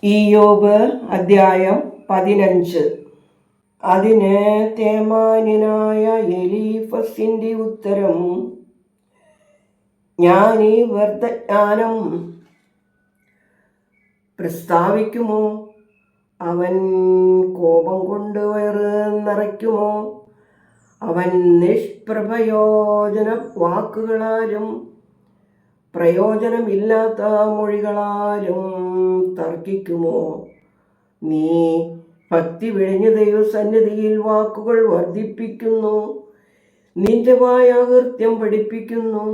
ഇയ്യോബ് അധ്യായം 15. അതിന് തേമാന്യനായ എലീഫസിന്റെ ഉത്തരം, ഞാൻ ഈ വ്യർത്ഥജ്ഞാനം പ്രസ്താവിക്കുമോ? അവൻ കോപം കൊണ്ട് വയറ് നിറയ്ക്കുമോ? അവൻ നിഷ്പ്രയോജന വാക്കുകളാലും പ്രയോജനമില്ലാത്ത മൊഴികളാലും തർക്കിക്കുമോ? നീ ഭക്തി വെടിഞ്ഞ് ദൈവസന്നിധിയിൽ വാക്കുകൾ വർദ്ധിപ്പിക്കുന്നു. നിന്റെ വായ അകൃത്യം പഠിപ്പിക്കുന്നു.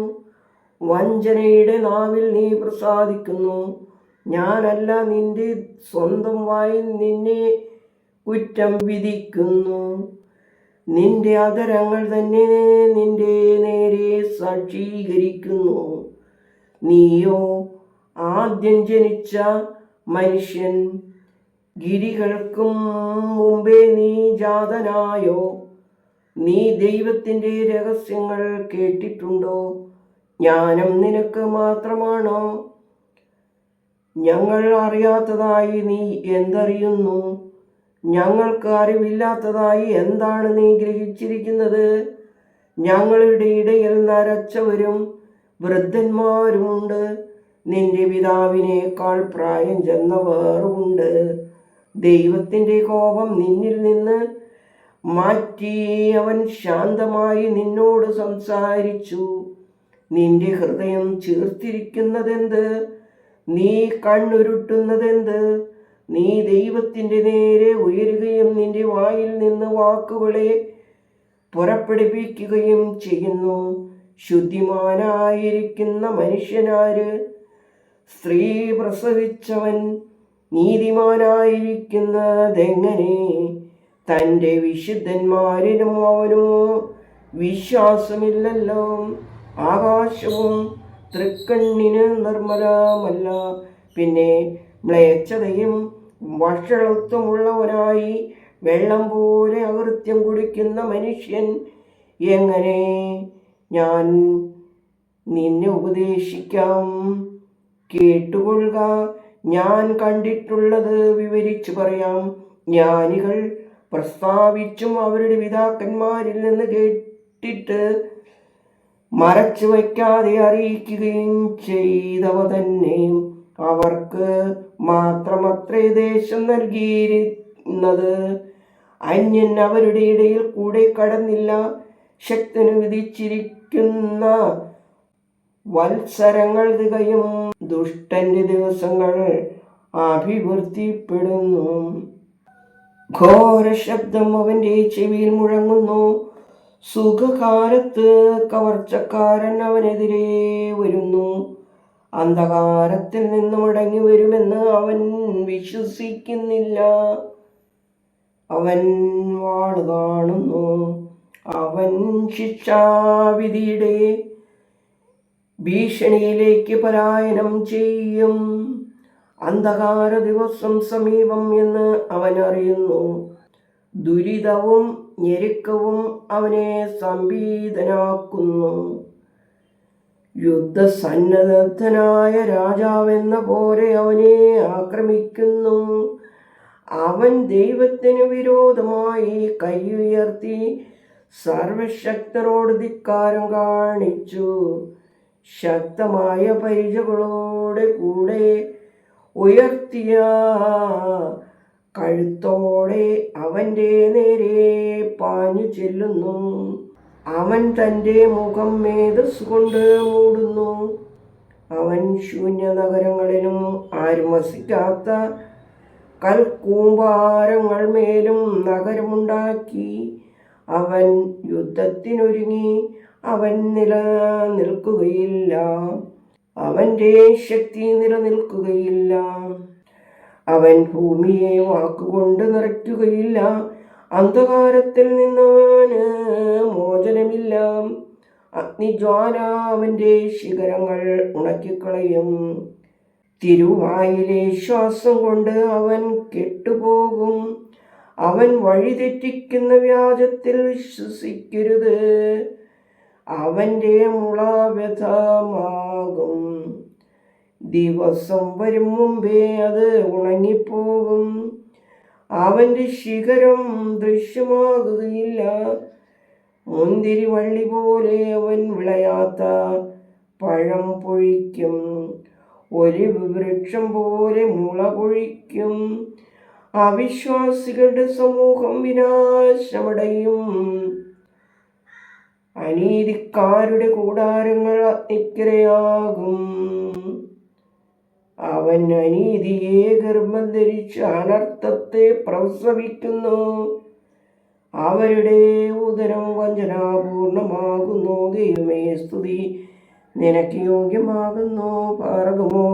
വഞ്ചനയുടെ നാവിൽ നീ പ്രസാദിക്കുന്നു. ഞാനല്ല, നിന്റെ സ്വന്തം വായി നിന്നെ കുറ്റം വിധിക്കുന്നു. നിന്റെ അധരങ്ങൾ തന്നെ നിന്റെ നേരെ സാക്ഷീകരിക്കുന്നു. നീയോ ആദ്യം ജനിച്ച മനുഷ്യൻ, ഗിരികൾക്കും മുമ്പേ നീ ജാതനായോ? നീ ദൈവത്തിൻ്റെ രഹസ്യങ്ങൾ കേട്ടിട്ടുണ്ടോ? ജ്ഞാനം നിനക്ക് മാത്രമാണോ? ഞങ്ങൾ അറിയാത്തതായി നീ എന്തറിയുന്നു? ഞങ്ങൾക്ക് അറിവില്ലാത്തതായി എന്താണ് നീ ഗ്രഹിച്ചിരിക്കുന്നത്? ഞങ്ങളുടെ ഇടയിൽ നരച്ചവരും വൃദ്ധന്മാരുമുണ്ട്. നിന്റെ പിതാവിനേക്കാൾ പ്രായം ചെന്നവർ ഉണ്ട്. ദൈവത്തിൻ്റെ കോപം നിന്നിൽ നിന്ന് മാറ്റി അവൻ ശാന്തമായി നിന്നോട് സംസാരിച്ചു. നിന്റെ ഹൃദയം ചീർത്തിരിക്കുന്നതെന്ത്? നീ കണ്ണുരുട്ടുന്നതെന്ത്? നീ ദൈവത്തിൻ്റെ നേരെ ഉയരുകയും നിന്റെ വായിൽ നിന്ന് വാക്കുകളെ പുറപ്പെടുവിക്കുകയും ചെയ്യുന്നു. ശുദ്ധിമാനായിരിക്കുന്ന മനുഷ്യനാര്? സ്ത്രീ പ്രസവിച്ചവൻ നീതിമാനായിരിക്കുന്നതെങ്ങനെ? തൻ്റെ വിശുദ്ധന്മാരിലും അവനോ വിശ്വാസമില്ലല്ലോ. ആകാശവും തൃക്കണ്ണിന് നിർമ്മലമല്ല. പിന്നെ മ്ലേച്ഛതയും വഷളത്വമുള്ളവനായി വെള്ളം പോലെ അകൃത്യം കുടിക്കുന്ന മനുഷ്യൻ എങ്ങനെ? ഞാൻ നിന്നെ ഉപദേശിക്കാം, കേട്ടുകൊള്ളുക. ഞാൻ കണ്ടിട്ടുള്ളത് വിവരിച്ചു പറയാം. ജ്ഞാനികൾ പ്രസ്താവിച്ചും അവരുടെ പിതാക്കന്മാരിൽ നിന്ന് കേട്ടിട്ട് മറച്ചു വയ്ക്കാതെ അറിയിക്കുകയും ചെയ്തവ തന്നെ. അവർക്ക് മാത്രമത്രേ ദേശം നൽകിയിരുന്നത്. അന്യൻ അവരുടെ ഇടയിൽ കൂടെ കടന്നില്ല. ശക്തന് വിധിച്ചിരിക്കുന്ന വത്സരങ്ങൾ തികയും. ദുഷ്ടന്റെ ദിവസങ്ങൾ അഭിവൃദ്ധിപ്പെടുന്നു. ഘോര ശബ്ദം അവന്റെ ചെവിയിൽ മുഴങ്ങുന്നു. സുഖകാലത്ത് കവർച്ചക്കാരൻ അവനെതിരെ വരുന്നു. അന്ധകാരത്തിൽ നിന്ന് മടങ്ങി വരുമെന്ന് അവൻ വിശ്വസിക്കുന്നില്ല. അവൻ വാള് കാണുന്നു. അവൻ ശിക്ഷാവിധിയുടെ ഭീഷണിയിലേക്ക് പലായനം ചെയ്യും. അന്ധകാര ദിവസം സമീപം എന്ന് അവൻ അറിയുന്നു. ദുരിതവും ഞെരുക്കവും അവനെ സംഭീതനാക്കുന്നു. യുദ്ധസന്നദ്ധനായ രാജാവെന്ന പോലെ അവനെ ആക്രമിക്കുന്നു. അവൻ ദൈവത്തിന് വിരോധമായി കൈ ഉയർത്തി സർവശക്തനോട് ധിക്കാരം കാണിച്ചു. ശക്തമായ പരിചകളോടെ കൂടെ ഉയർത്തിയ കഴുത്തോടെ അവൻ്റെ നേരെ പാഞ്ഞു ചെല്ലുന്നു. അവൻ തൻ്റെ മുഖം മേധസ് കൊണ്ട് മൂടുന്നു. അവൻ ശൂന്യ നഗരങ്ങളിലും ആരും വസിക്കാത്ത കൽക്കൂമ്പാരങ്ങൾ മേലും നഗരമുണ്ടാക്കി. അവൻ യുദ്ധത്തിനൊരുങ്ങി. അവൻ നിലനിൽക്കുകയില്ല. അവൻ്റെ ശക്തി നിലനിൽക്കുകയില്ല. അവൻ ഭൂമിയെ വാക്കുകൊണ്ട് നിറയ്ക്കുകയില്ല. അന്ധകാരത്തിൽ നിന്നവന് മോചനമില്ല. അഗ്നിജ്വാല അവൻ്റെ ശിഖരങ്ങൾ ഉണക്കിക്കളയും. തിരുവായിലെ ശ്വാസം കൊണ്ട് അവൻ കെട്ടുപോകും. അവൻ വഴിതെറ്റിക്കുന്ന വ്യാജത്തിൽ വിശ്വസിക്കരുത്. അവൻ്റെ മുള വ്യഥമാകും. ദിവസം വരും മുമ്പേ അത് ഉണങ്ങിപ്പോകും. അവന്റെ ശിഖരം ദൃശ്യമാകുകയില്ല. മുന്തിരി വള്ളി പോലെ അവൻ വിളയാത്ത പഴം പൊഴിക്കും. ഒലിവ് വൃക്ഷം പോലെ മുള പൊഴിക്കും. അവിശ്വാസികളുടെ സമൂഹം വിനാശമടയും. അനീതിക്കാരുടെ കൂടാരങ്ങൾ അഗ്നിക്കിരയാകും. അവൻ അനീതിയെ ഗർഭം ധരിച്ച് അനർത്ഥത്തെ പ്രസവിക്കുന്നു. അവരുടെ ഉദരം വഞ്ചനാപൂർണമാകുന്നു. ദൈവമേ, സ്തുതി നിനക്ക് യോഗ്യമാകുന്നു. പാറകുമോ